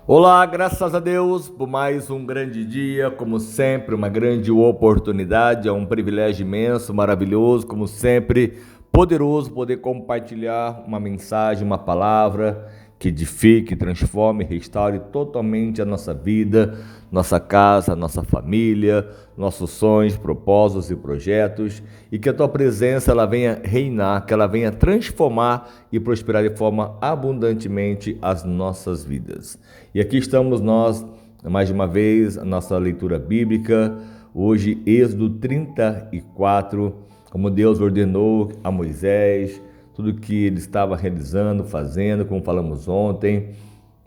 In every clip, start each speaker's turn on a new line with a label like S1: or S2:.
S1: Olá, graças a Deus por mais um grande dia, como sempre, uma grande oportunidade, é um privilégio imenso, maravilhoso, como sempre, poderoso poder compartilhar uma mensagem, uma palavra que edifique, transforme, restaure totalmente a nossa vida, nossa casa, nossa família, nossos sonhos, propósitos e projetos, e que a tua presença ela venha reinar, que ela venha transformar e prosperar de forma abundantemente as nossas vidas. E aqui estamos nós, mais uma vez, a nossa leitura bíblica, hoje Êxodo 34, como Deus ordenou a Moisés, tudo que ele estava realizando, fazendo, como falamos ontem,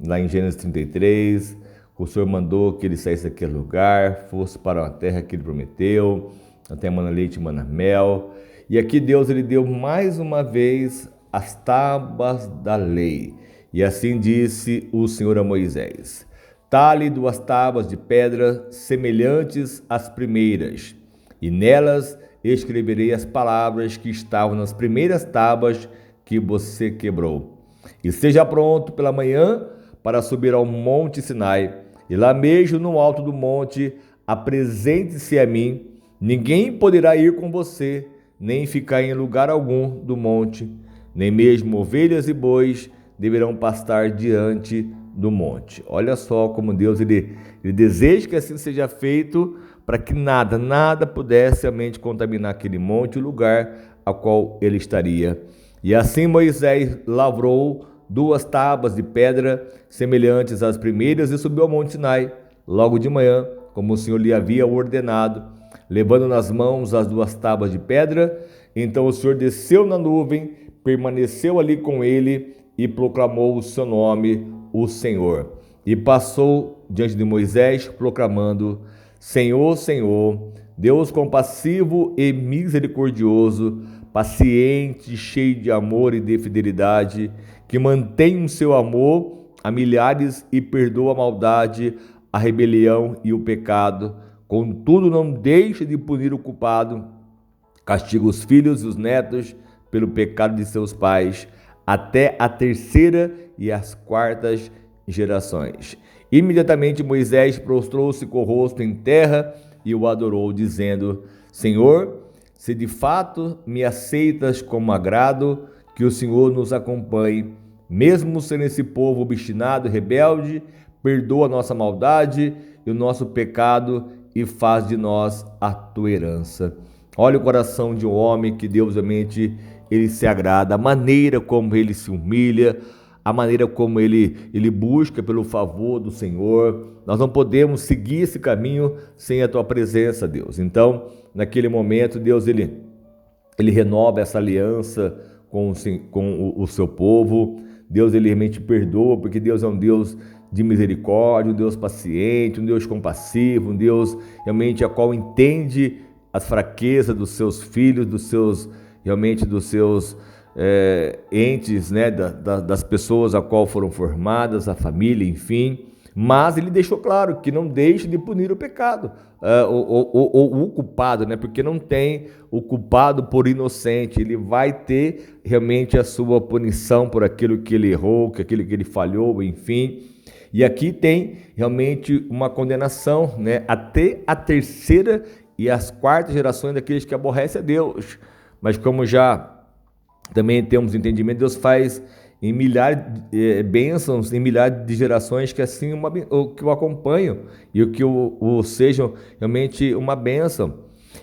S1: lá em Gênesis 33, o Senhor mandou que ele saísse daquele lugar, fosse para uma terra que ele prometeu, a terra mana leite e mana mel. E aqui Deus ele deu mais uma vez as tábuas da lei. E assim disse o Senhor a Moisés: Tale 2 tábuas de pedra semelhantes às primeiras, e nelas escreverei as palavras que estavam nas primeiras tábuas que você quebrou. E seja pronto pela manhã para subir ao monte Sinai, e lá mesmo no alto do monte apresente-se a mim. Ninguém poderá ir com você, nem ficar em lugar algum do monte, nem mesmo ovelhas e bois deverão pastar diante do monte. Olha só como Deus ele deseja que assim seja feito, para que nada pudesse realmente contaminar aquele monte, o lugar a qual ele estaria. E assim Moisés lavrou 2 tábuas de pedra semelhantes às primeiras e subiu ao monte Sinai logo de manhã, como o Senhor lhe havia ordenado, levando nas mãos as 2 tábuas de pedra. Então o Senhor desceu na nuvem, permaneceu ali com ele e proclamou o seu nome, o Senhor. E passou diante de Moisés, proclamando: Senhor, Senhor, Deus compassivo e misericordioso, paciente, cheio de amor e de fidelidade, que mantém o seu amor a milhares e perdoa a maldade, a rebelião e o pecado. Contudo, não deixa de punir o culpado, castiga os filhos e os netos pelo pecado de seus pais, até a terceira e as quartas gerações. Imediatamente Moisés prostrou-se com o rosto em terra e o adorou, dizendo: Senhor, se de fato me aceitas como agrado, que o Senhor nos acompanhe, mesmo sendo esse povo obstinado e rebelde, perdoa a nossa maldade e o nosso pecado e faz de nós a tua herança. Olha o coração de um homem que Deus realmente ele se agrada, a maneira como ele se humilha, a maneira como ele busca pelo favor do Senhor. Nós não podemos seguir esse caminho sem a tua presença, Deus. Então, naquele momento, Deus ele renova essa aliança com o seu povo. Deus ele realmente perdoa, porque Deus é um Deus de misericórdia, um Deus paciente, um Deus compassivo, um Deus realmente a qual entende as fraquezas dos seus filhos, dos seus entes, né, das pessoas a qual foram formadas, a família, enfim. Mas ele deixou claro que não deixe de punir o pecado, o culpado, né? Porque não tem o culpado por inocente, ele vai ter realmente a sua punição por aquilo que ele errou, aquilo que ele falhou, enfim. E aqui tem realmente uma condenação, né? Até a terceira e as quartas gerações daqueles que aborrecem a Deus. Mas como já também temos entendimento, Deus faz em milhares de bênçãos, em milhares de gerações que assim que o acompanham e que o sejam realmente uma bênção.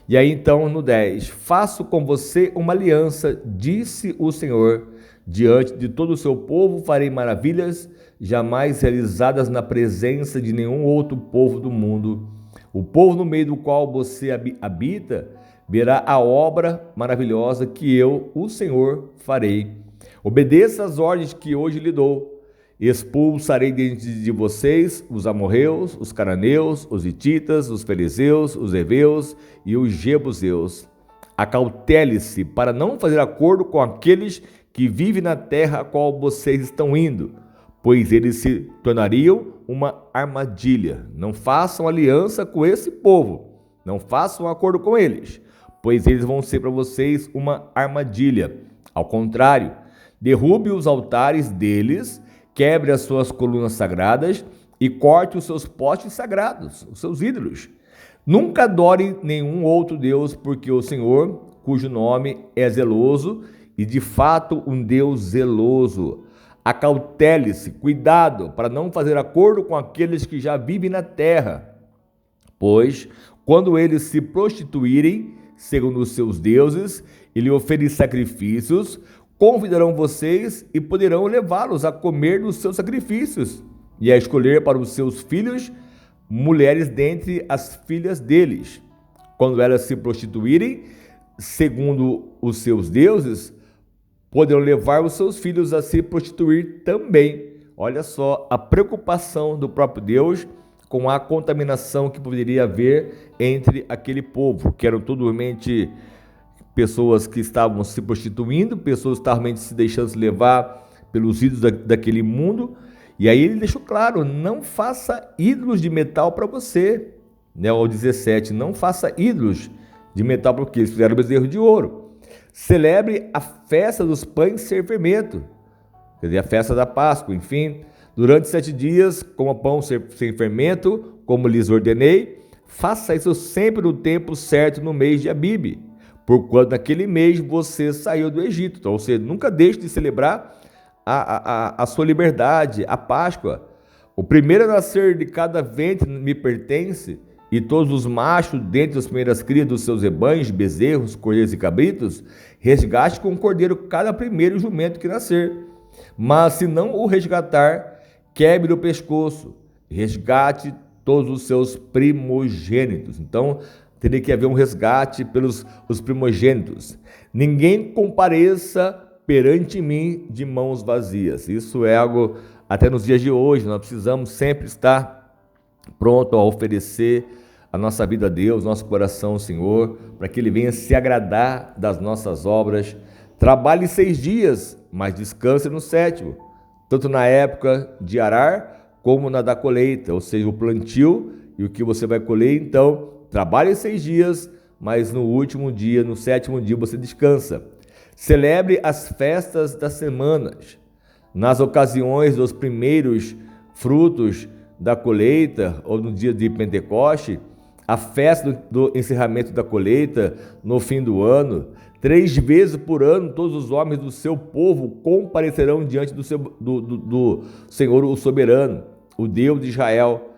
S1: E aí então no 10, faço com você uma aliança, disse o Senhor, diante de todo o seu povo farei maravilhas jamais realizadas na presença de nenhum outro povo do mundo. O povo no meio do qual você habita verá a obra maravilhosa que eu, o Senhor, farei. Obedeça às ordens que hoje lhe dou. Expulsarei de vocês os amorreus, os cananeus, os hititas, os fariseus, os heveus e os jebuseus. Acautele-se para não fazer acordo com aqueles que vivem na terra a qual vocês estão indo, pois eles se tornariam uma armadilha. Não façam aliança com esse povo, não façam acordo com eles, pois eles vão ser para vocês uma armadilha. Ao contrário, derrube os altares deles, quebre as suas colunas sagradas, e corte os seus postes sagrados, os seus ídolos. Nunca adore nenhum outro Deus, porque o Senhor, cujo nome é zeloso, e de fato um Deus zeloso. Acautele-se, cuidado, para não fazer acordo com aqueles que já vivem na terra, pois quando eles se prostituírem, segundo os seus deuses, e lhe oferecerem sacrifícios, convidarão vocês e poderão levá-los a comer dos seus sacrifícios e a escolher para os seus filhos mulheres dentre as filhas deles. Quando elas se prostituírem, segundo os seus deuses, poderão levar os seus filhos a se prostituir também. Olha só a preocupação do próprio Deus com a contaminação que poderia haver entre aquele povo, que eram totalmente pessoas que estavam se prostituindo, pessoas que estavam se deixando levar pelos ídolos daquele mundo. E aí ele deixou claro, não faça ídolos de metal para você, né? Ao 17, não faça ídolos de metal, porque eles fizeram bezerro de ouro. Celebre a festa dos pães sem fermento, quer dizer, a festa da Páscoa, enfim. Durante 7 dias, coma pão sem fermento, como lhes ordenei. Faça isso sempre no tempo certo, no mês de Abibe, porquanto naquele mês você saiu do Egito. Então, você nunca deixe de celebrar a sua liberdade, a Páscoa. O primeiro a nascer de cada ventre me pertence, e todos os machos dentre as primeiras crias dos seus rebanhos, bezerros, cordeiros e cabritos, resgate com o cordeiro cada primeiro jumento que nascer. Mas se não o resgatar, quebre o pescoço, resgate todos os seus primogênitos. Então, teria que haver um resgate pelos os primogênitos. Ninguém compareça perante mim de mãos vazias. Isso é algo, até nos dias de hoje, nós precisamos sempre estar pronto a oferecer a nossa vida a Deus, nosso coração ao Senhor, para que Ele venha se agradar das nossas obras. Trabalhe 6 dias, mas descanse no 7º, tanto na época de arar como na da colheita, ou seja, o plantio e o que você vai colher. Então, trabalhe 6 dias, mas no último dia, no 7º dia, você descansa. Celebre as festas das semanas, nas ocasiões dos primeiros frutos da colheita, ou no dia de Pentecoste, a festa do encerramento da colheita, no fim do ano. 3 vezes por ano, todos os homens do seu povo comparecerão diante do Senhor, o soberano, o Deus de Israel.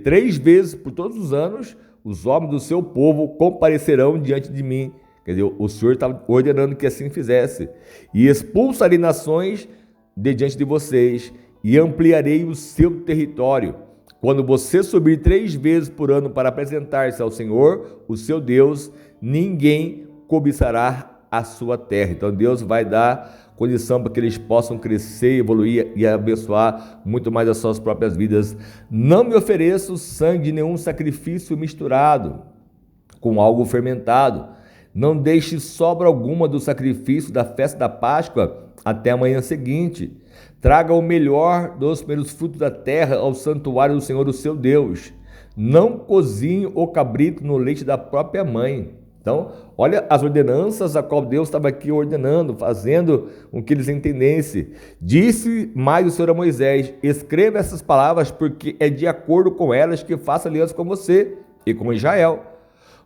S1: 3 vezes por todos os anos, os homens do seu povo comparecerão diante de mim. Quer dizer, o Senhor estava ordenando que assim fizesse. E expulsarei nações de diante de vocês, e ampliarei o seu território. Quando você subir 3 vezes por ano para apresentar-se ao Senhor, o seu Deus, ninguém cobiçará a sua terra. Então Deus vai dar condição para que eles possam crescer, evoluir e abençoar muito mais as suas próprias vidas. Não me ofereço sangue de nenhum sacrifício misturado com algo fermentado. Não deixe sobra alguma do sacrifício da festa da Páscoa até a manhã seguinte. Traga o melhor dos primeiros frutos da terra ao santuário do Senhor, o seu Deus. Não cozinhe o cabrito no leite da própria mãe. Então, olha as ordenanças a qual Deus estava aqui ordenando, fazendo com que eles entendessem. Disse mais o Senhor a Moisés: escreva essas palavras, porque é de acordo com elas que faço aliança com você e com Israel.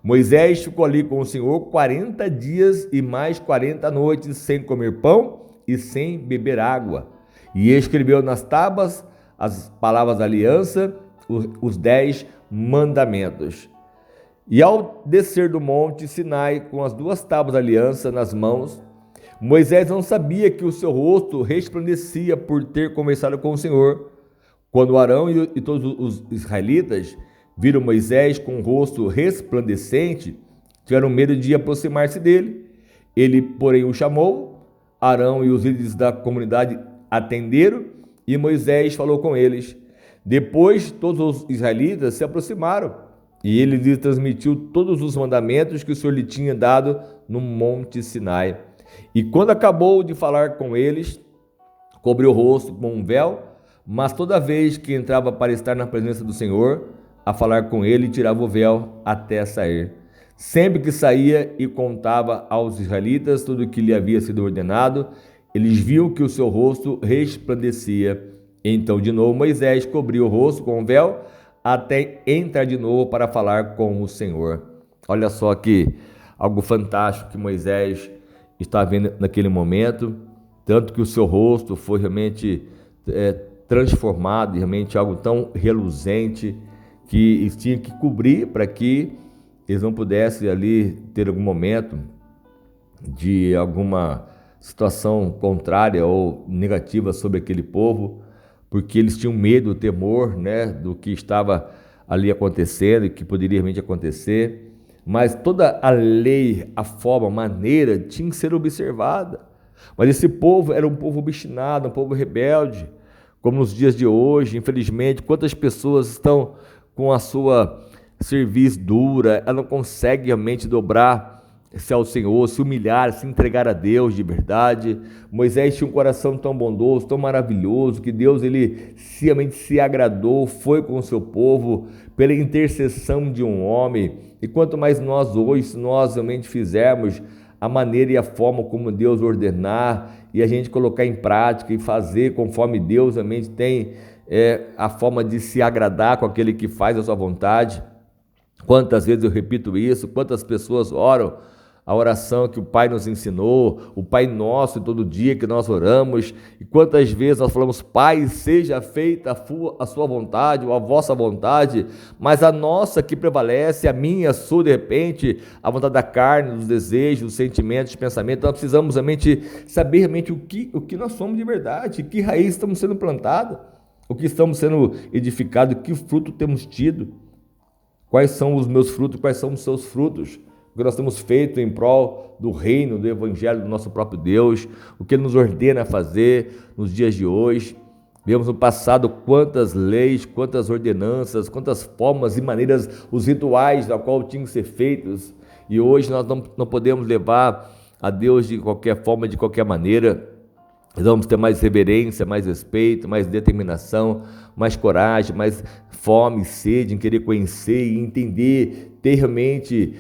S1: Moisés ficou ali com o Senhor 40 dias e mais 40 noites, sem comer pão e sem beber água. E escreveu nas tábuas as palavras da aliança, os 10 mandamentos. E ao descer do monte Sinai, com as 2 tábuas da aliança nas mãos, Moisés não sabia que o seu rosto resplandecia por ter conversado com o Senhor. Quando Arão e todos os israelitas viram Moisés com o rosto resplandecente, tiveram medo de aproximar-se dele. Ele, porém, o chamou. Arão e os líderes da comunidade atenderam, e Moisés falou com eles. Depois todos os israelitas se aproximaram, e ele lhes transmitiu todos os mandamentos que o Senhor lhe tinha dado no monte Sinai. E quando acabou de falar com eles, cobriu o rosto com um véu, mas toda vez que entrava para estar na presença do Senhor, a falar com ele, tirava o véu até sair. Sempre que saía e contava aos israelitas tudo o que lhe havia sido ordenado, eles viam que o seu rosto resplandecia Então, de novo, Moisés cobriu o rosto com o véu até entrar de novo para falar com o Senhor. Olha só que algo fantástico que Moisés está vendo naquele momento, tanto que o seu rosto foi realmente transformado, realmente algo tão reluzente que eles tinham que cobrir para que eles não pudessem ali ter algum momento de alguma situação contrária ou negativa sobre aquele povo, porque eles tinham medo, temor, né, do que estava ali acontecendo e que poderia realmente acontecer. Mas toda a lei, a forma, a maneira tinha que ser observada. Mas esse povo era um povo obstinado, um povo rebelde, como nos dias de hoje, infelizmente. Quantas pessoas estão com a sua cerviz dura, ela não consegue realmente dobrar-se ao Senhor, se humilhar, se entregar a Deus de verdade. Moisés tinha um coração tão bondoso, tão maravilhoso, que Deus ele realmente se agradou, foi com o seu povo, pela intercessão de um homem. E quanto mais nós hoje, se nós realmente fizermos a maneira e a forma como Deus ordenar, e a gente colocar em prática e fazer conforme Deus realmente tem a forma de se agradar com aquele que faz a sua vontade. Quantas vezes eu repito isso, quantas pessoas oram a oração que o Pai nos ensinou, o Pai Nosso, todo dia que nós oramos, e quantas vezes nós falamos: Pai, seja feita a sua vontade ou a vossa vontade, mas a nossa que prevalece, a minha, a sua, de repente, a vontade da carne, dos desejos, dos sentimentos, dos pensamentos. Nós precisamos realmente saber realmente o que nós somos de verdade, que raiz estamos sendo plantados, o que estamos sendo edificados, que fruto temos tido, quais são os meus frutos, quais são os seus frutos, o que nós temos feito em prol do reino, do evangelho do nosso próprio Deus, o que Ele nos ordena a fazer nos dias de hoje. Vemos no passado quantas leis, quantas ordenanças, quantas formas e maneiras, os rituais da qual tinham que ser feitos, e hoje nós não podemos levar a Deus de qualquer forma, de qualquer maneira. Nós vamos ter mais reverência, mais respeito, mais determinação, mais coragem, mais fome e sede em querer conhecer e entender, ter realmente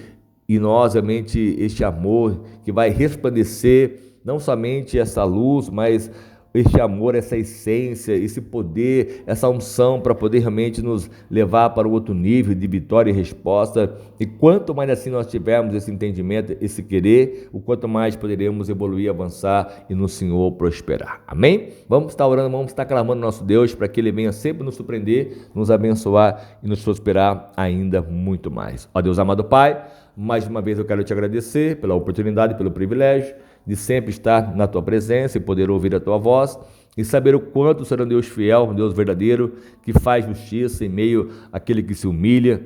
S1: em nós realmente este amor que vai resplandecer não somente essa luz, mas este amor, essa essência, esse poder, essa unção para poder realmente nos levar para o outro nível de vitória e resposta. E quanto mais assim nós tivermos esse entendimento, esse querer, o quanto mais poderemos evoluir, avançar e no Senhor prosperar. Amém? Vamos estar orando, vamos estar clamando ao nosso Deus para que Ele venha sempre nos surpreender, nos abençoar e nos prosperar ainda muito mais. Ó Deus amado Pai, mais uma vez eu quero te agradecer pela oportunidade, pelo privilégio de sempre estar na Tua presença e poder ouvir a Tua voz e saber o quanto o Senhor é um Deus fiel, um Deus verdadeiro, que faz justiça em meio àquele que se humilha,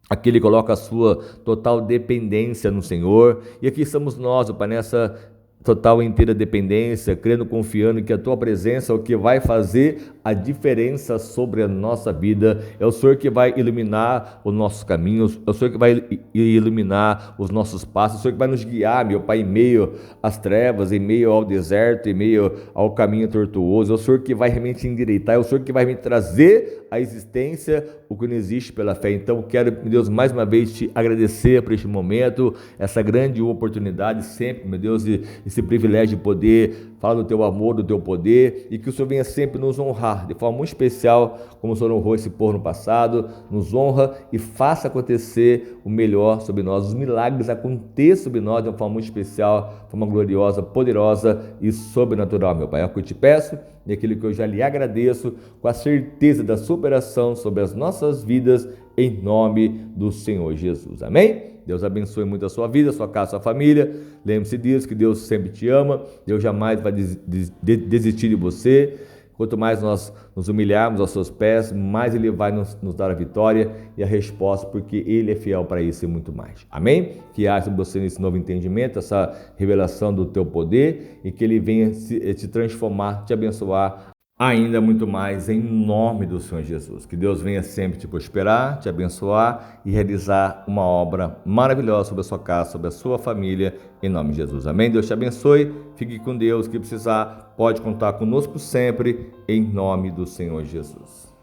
S1: aquele que coloca a sua total dependência no Senhor. E aqui estamos nós, Pai, nessa total e inteira dependência, crendo, confiando que a Tua presença é o que vai fazer a diferença sobre a nossa vida. É o Senhor que vai iluminar os nossos caminhos, é o Senhor que vai iluminar os nossos passos, é o Senhor que vai nos guiar, meu Pai, em meio às trevas, em meio ao deserto, em meio ao caminho tortuoso. É o Senhor que vai realmente endireitar, é o Senhor que vai realmente trazer à existência o que não existe pela fé. Então quero, meu Deus, mais uma vez te agradecer por este momento, essa grande oportunidade sempre, meu Deus, esse privilégio de poder falar do Teu amor, do Teu poder, e que o Senhor venha sempre nos honrar de forma muito especial, como o Senhor honrou esse povo no passado. Nos honra e faça acontecer o melhor sobre nós, os milagres aconteçam sobre nós de uma forma muito especial, de forma gloriosa, poderosa e sobrenatural, meu Pai. É o que eu te peço e aquilo que eu já lhe agradeço, com a certeza da superação sobre as nossas vidas, em nome do Senhor Jesus. Amém? Deus abençoe muito a sua vida, a sua casa, a sua família. Lembre-se disso, que Deus sempre te ama, Deus jamais vai desistir de você. Quanto mais nós nos humilharmos aos seus pés, mais Ele vai nos dar a vitória e a resposta, porque Ele é fiel para isso e muito mais. Amém? Que haja você nesse novo entendimento, essa revelação do Teu poder, e que Ele venha te transformar, te abençoar ainda muito mais, em nome do Senhor Jesus. Que Deus venha sempre te prosperar, te abençoar e realizar uma obra maravilhosa sobre a sua casa, sobre a sua família, em nome de Jesus. Amém? Deus te abençoe, fique com Deus. Que precisar, pode contar conosco sempre, em nome do Senhor Jesus.